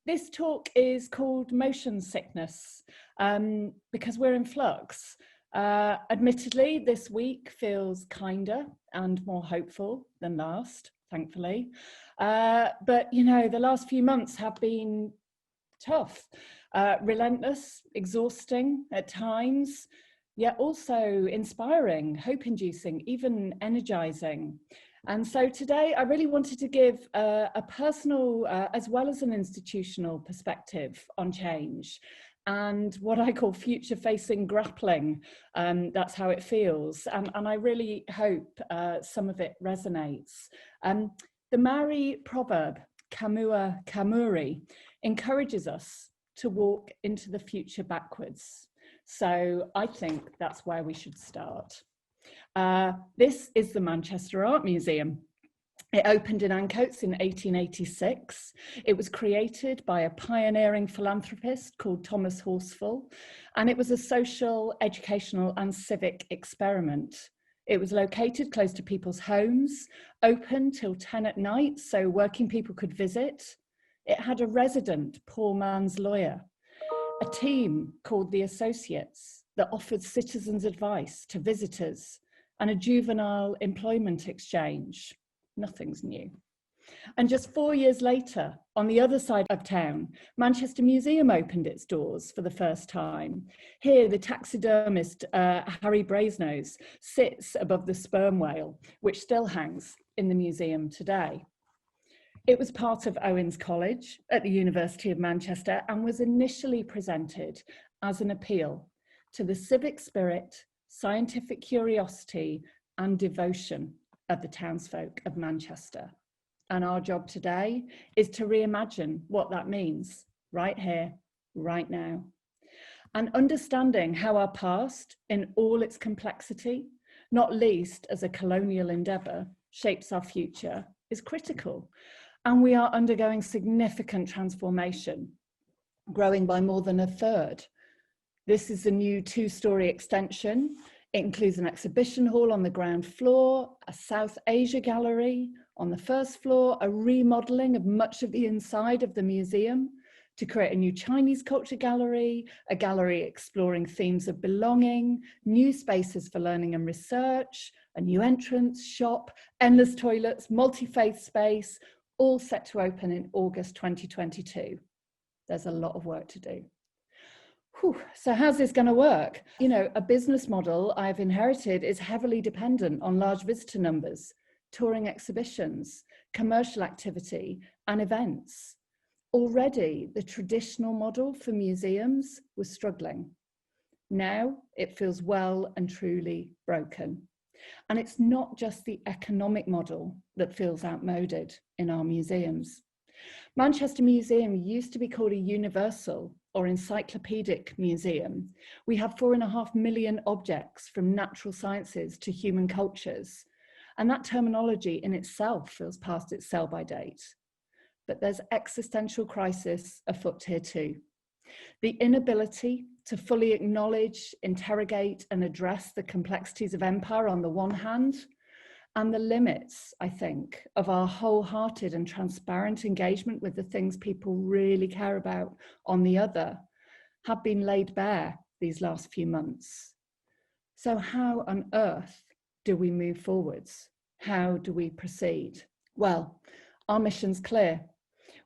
This talk is called Motion Sickness because we're in flux. Admittedly, this week feels kinder and more hopeful than last, thankfully. But, you know, the last few months have been tough, relentless, exhausting at times, yet also inspiring, hope-inducing, even energizing. And so today I really wanted to give a personal as well as an institutional perspective on change and what I call future-facing grappling. That's how it feels. And I really hope some of it resonates. The Maori proverb, Kamua Kamuri, encourages us to walk into the future backwards. So I think that's where we should start. This is the Manchester Art Museum. It opened in Ancoats in 1886. It was created by a pioneering philanthropist called Thomas Horsfall, and it was a social, educational, and civic experiment. It was located close to people's homes, open till 10 at night, so working people could visit. It had a resident poor man's lawyer, a team called the Associates that offered citizens advice to visitors, and a juvenile employment exchange. Nothing's new. And just 4 years later, on the other side of town, Manchester Museum opened its doors for the first time. Here, the taxidermist Harry Brasenose sits above the sperm whale, which still hangs in the museum today. It was part of Owens College at the University of Manchester and was initially presented as an appeal to the civic spirit, scientific curiosity and devotion of the townsfolk of Manchester. And our job today is to reimagine what that means right here, right now. And understanding how our past in all its complexity, not least as a colonial endeavour, shapes our future is critical. And we are undergoing significant transformation, growing by more than a third. This is a new 2-storey extension. It includes an exhibition hall on the ground floor, a South Asia gallery on the first floor, a remodelling of much of the inside of the museum to create a new Chinese culture gallery, a gallery exploring themes of belonging, new spaces for learning and research, a new entrance, shop, endless toilets, multi-faith space, all set to open in August 2022. There's a lot of work to do. So how's this going to work? You know, a business model I've inherited is heavily dependent on large visitor numbers, touring exhibitions, commercial activity, and events. Already, the traditional model for museums was struggling. Now it feels well and truly broken. And it's not just the economic model that feels outmoded in our museums. Manchester Museum used to be called a universal or encyclopedic museum. We have 4.5 million objects from natural sciences to human cultures. And that terminology in itself feels past its sell-by date. But there's existential crisis afoot here too. The inability to fully acknowledge, interrogate, and address the complexities of empire on the one hand, and the limits, I think, of our wholehearted and transparent engagement with the things people really care about on the other, have been laid bare these last few months. So how on earth do we move forwards? How do we proceed? Well, our mission's clear.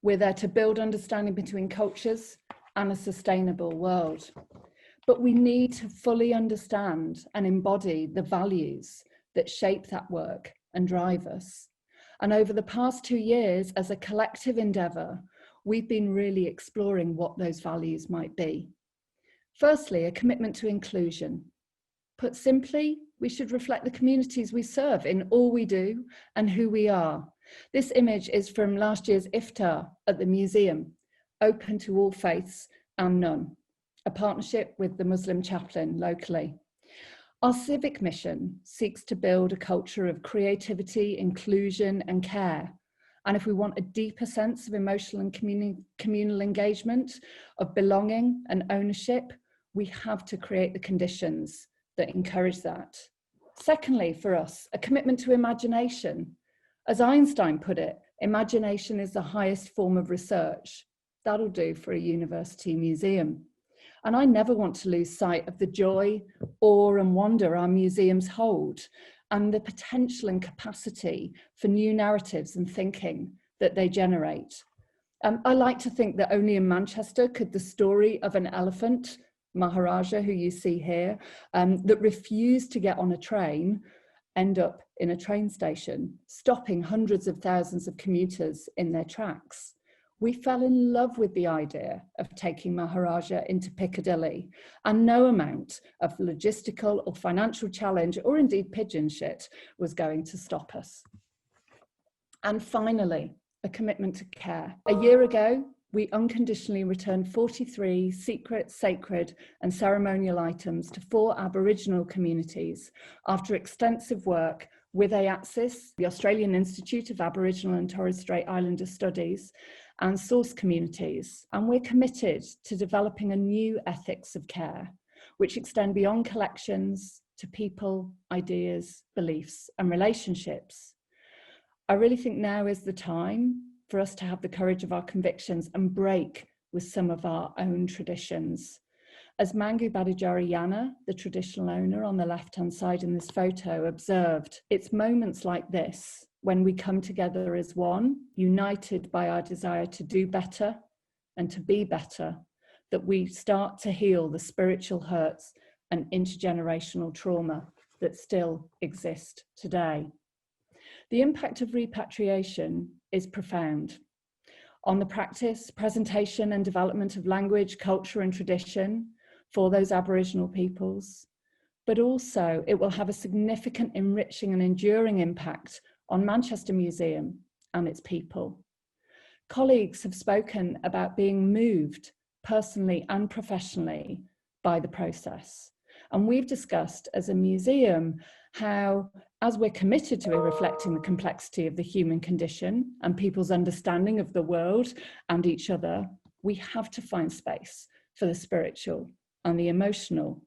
We're there to build understanding between cultures and a sustainable world. But we need to fully understand and embody the values that shape that work and drive us. And over the past 2 years, as a collective endeavour, we've been really exploring what those values might be. Firstly, a commitment to inclusion. Put simply, we should reflect the communities we serve in all we do and who we are. This image is from last year's iftar at the museum, open to all faiths and none, a partnership with the Muslim chaplain locally. Our civic mission seeks to build a culture of creativity, inclusion, and care. And if we want a deeper sense of emotional and communal engagement, of belonging and ownership, we have to create the conditions that encourage that. Secondly, for us, a commitment to imagination. As Einstein put it, imagination is the highest form of research. That'll do for a university museum. And I never want to lose sight of the joy, awe and wonder our museums hold, and the potential and capacity for new narratives and thinking that they generate. I like to think that only in Manchester could the story of an elephant, Maharaja, who you see here, that refused to get on a train, end up in a train station, stopping hundreds of thousands of commuters in their tracks. We fell in love with the idea of taking Maharaja into Piccadilly, and no amount of logistical or financial challenge, or indeed pigeon shit, was going to stop us. And finally, a commitment to care. A year ago, we unconditionally returned 43 secret, sacred and ceremonial items to 4 Aboriginal communities after extensive work with AATSIS, the Australian Institute of Aboriginal and Torres Strait Islander Studies, and source communities. And we're committed to developing a new ethics of care, which extend beyond collections to people, ideas, beliefs, and relationships. I really think now is the time for us to have the courage of our convictions and break with some of our own traditions. As Mangu Badujari Yana, the traditional owner on the left-hand side in this photo, observed, it's moments like this when we come together as one, united by our desire to do better and to be better, that we start to heal the spiritual hurts and intergenerational trauma that still exist today. The impact of repatriation is profound on the practice, presentation and development of language, culture and tradition for those Aboriginal peoples, but also it will have a significant enriching and enduring impact on Manchester Museum and its people. Colleagues have spoken about being moved personally and professionally by the process. And we've discussed as a museum how, as we're committed to reflecting the complexity of the human condition and people's understanding of the world and each other, we have to find space for the spiritual and the emotional.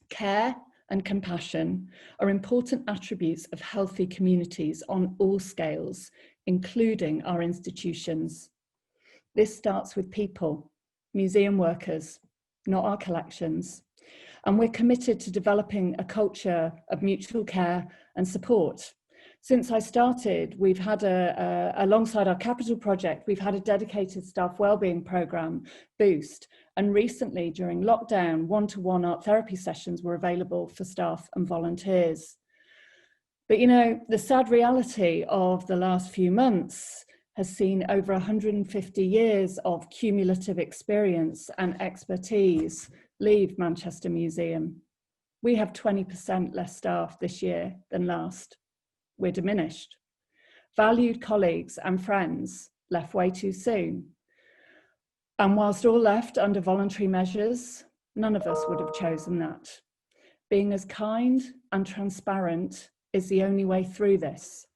Care and compassion are important attributes of healthy communities on all scales, including our institutions. This starts with people, museum workers, not our collections. And we're committed to developing a culture of mutual care and support. Since I started, we've had alongside our capital project, we've had a dedicated staff wellbeing programme, Boost. And recently, during lockdown, one-to-one art therapy sessions were available for staff and volunteers. But you know, the sad reality of the last few months has seen over 150 years of cumulative experience and expertise leave Manchester Museum. We have 20% less staff this year than last. We're diminished. Valued colleagues and friends left way too soon. And whilst all left under voluntary measures, none of us would have chosen that. Being as kind and transparent is the only way through this,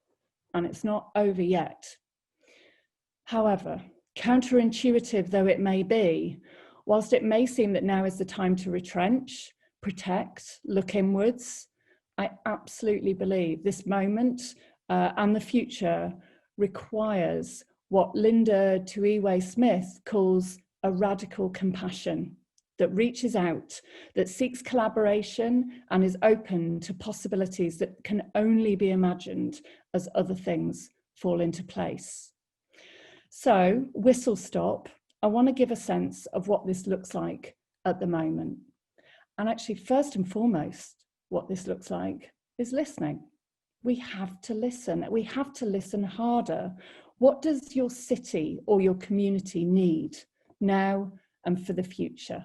and it's not over yet. However, counterintuitive though it may be, whilst it may seem that now is the time to retrench, protect, look inwards, I absolutely believe this moment and the future requires what Linda Tuiwe-Smith calls a radical compassion that reaches out, that seeks collaboration and is open to possibilities that can only be imagined as other things fall into place. So, whistle stop, I want to give a sense of what this looks like at the moment. And actually, first and foremost, what this looks like is listening. We have to listen. We have to listen harder. What does your city or your community need now and for the future?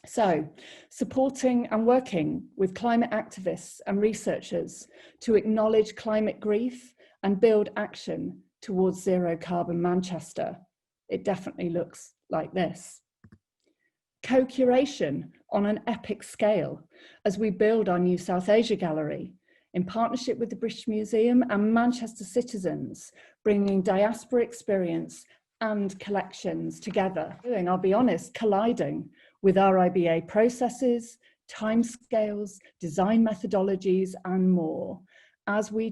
So, supporting and working with climate activists and researchers to acknowledge climate grief and build action towards zero carbon Manchester. It definitely looks like this. Co-curation on an epic scale as we build our new South Asia Gallery in partnership with the British Museum and Manchester citizens, bringing diaspora experience and collections together. I'll be honest, colliding with RIBA processes, timescales, design methodologies, and more. as we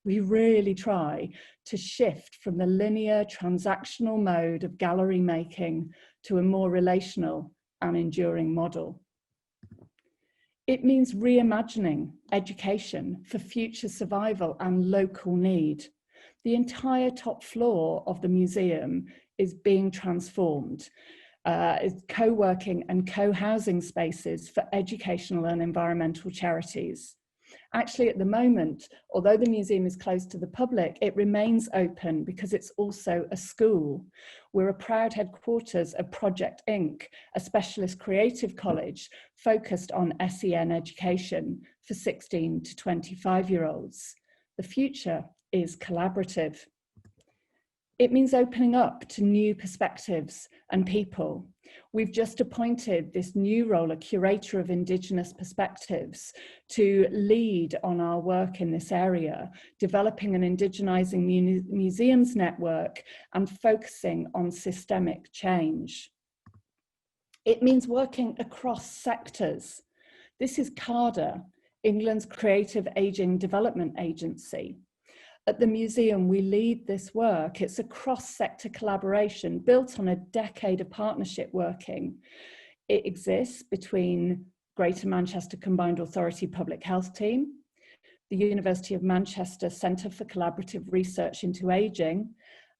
really try to shift from the linear transactional mode of gallery making to a more relational and enduring model. It means reimagining education for future survival and local need. The entire top floor of the museum is being transformed. It's co-working and co-housing spaces for educational and environmental charities. Actually, at the moment, although the museum is closed to the public, it remains open because it's also a school. We're a proud headquarters of Project Inc., a specialist creative college focused on SEN education for 16 to 25-year-olds. The future is collaborative. It means opening up to new perspectives and people. We've just appointed this new role, a curator of Indigenous perspectives, to lead on our work in this area, developing an indigenizing museums network and focusing on systemic change. It means working across sectors. This is CARDA, England's Creative Ageing Development Agency. At the museum, we lead this work. It's a cross-sector collaboration built on a decade of partnership working. It exists between Greater Manchester Combined Authority Public Health Team, the University of Manchester Centre for Collaborative Research into Ageing,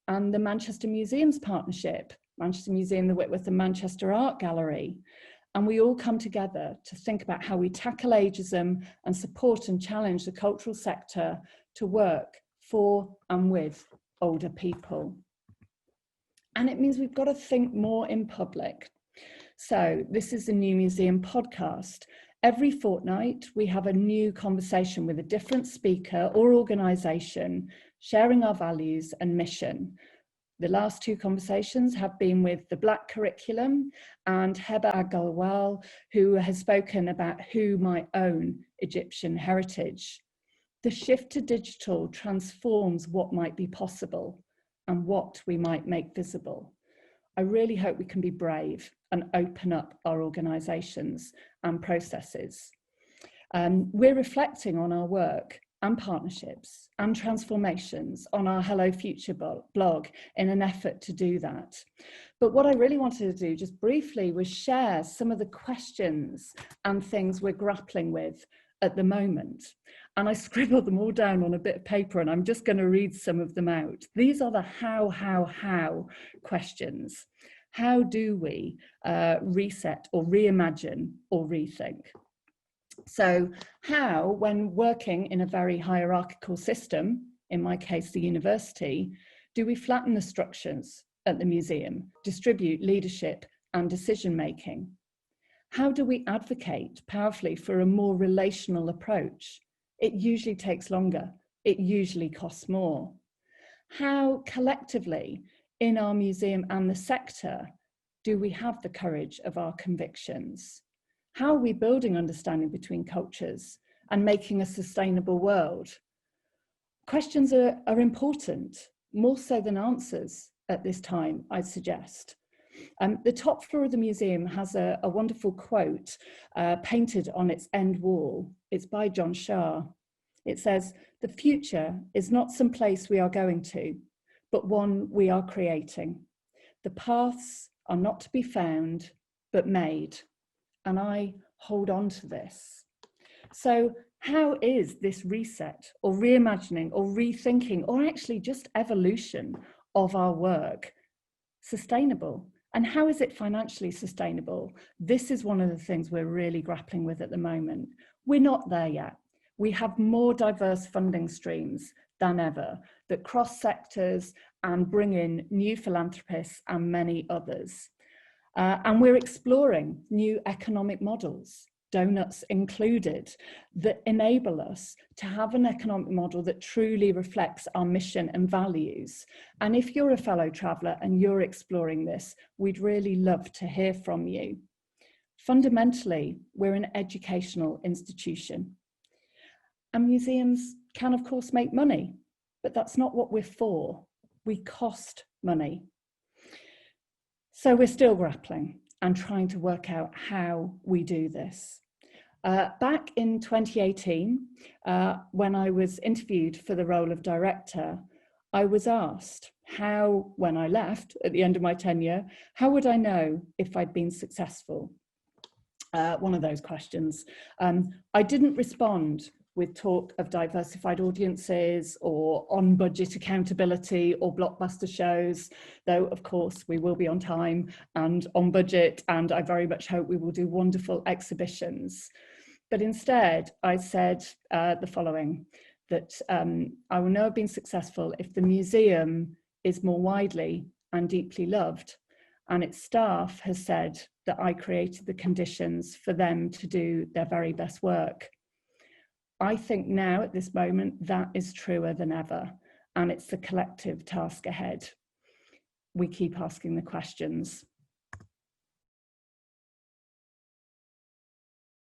and the Manchester Museums Partnership, Manchester Museum, the Whitworth and Manchester Art Gallery. And we all come together to think about how we tackle ageism and support and challenge the cultural sector to work for and with older people. And it means we've got to think more in public. So this is the New Museum podcast. Every fortnight, we have a new conversation with a different speaker or organisation, sharing our values and mission. The last two conversations have been with the Black Curriculum and Heba Agalwal, who has spoken about who might own Egyptian heritage. The shift to digital transforms what might be possible and what we might make visible. I really hope we can be brave and open up our organisations and processes. We're reflecting on our work and partnerships and transformations on our Hello Future blog in an effort to do that. But what I really wanted to do just briefly was share some of the questions and things we're grappling with at the moment. And I scribbled them all down on a bit of paper, and I'm just going to read some of them out. These are the how questions. How do we reset or reimagine or rethink? So how, when working in a very hierarchical system, in my case, the university, do we flatten the structures at the museum, distribute leadership and decision-making? How do we advocate powerfully for a more relational approach? It usually takes longer. It usually costs more. How collectively in our museum and the sector do we have the courage of our convictions? How are we building understanding between cultures and making a sustainable world? Questions are important, more so than answers at this time, I'd suggest. The top floor of the museum has a wonderful quote painted on its end wall. It's by John Shah. It says, "The future is not some place we are going to, but one we are creating. The paths are not to be found, but made." And I hold on to this. So how is this reset or reimagining or rethinking or actually just evolution of our work sustainable? And how is it financially sustainable? This is one of the things we're really grappling with at the moment. We're not there yet. We have more diverse funding streams than ever that cross sectors and bring in new philanthropists and many others. And we're exploring new economic models, donuts included, that enable us to have an economic model that truly reflects our mission and values. And if you're a fellow traveller and you're exploring this, we'd really love to hear from you. Fundamentally, we're an educational institution. And museums can, of course, make money, but that's not what we're for. We cost money. So we're still grappling and trying to work out how we do this. Back in 2018, when I was interviewed for the role of director, I was asked how, when I left at the end of my tenure, how would I know if I'd been successful? One of those questions. I didn't respond with talk of diversified audiences or on budget accountability or blockbuster shows, though of course we will be on time and on budget, and I very much hope we will do wonderful exhibitions. But instead I said the following, that I will know I've been successful if the museum is more widely and deeply loved, and its staff has said that I created the conditions for them to do their very best work. I think now at this moment that is truer than ever, and it's the collective task ahead. We keep asking the questions.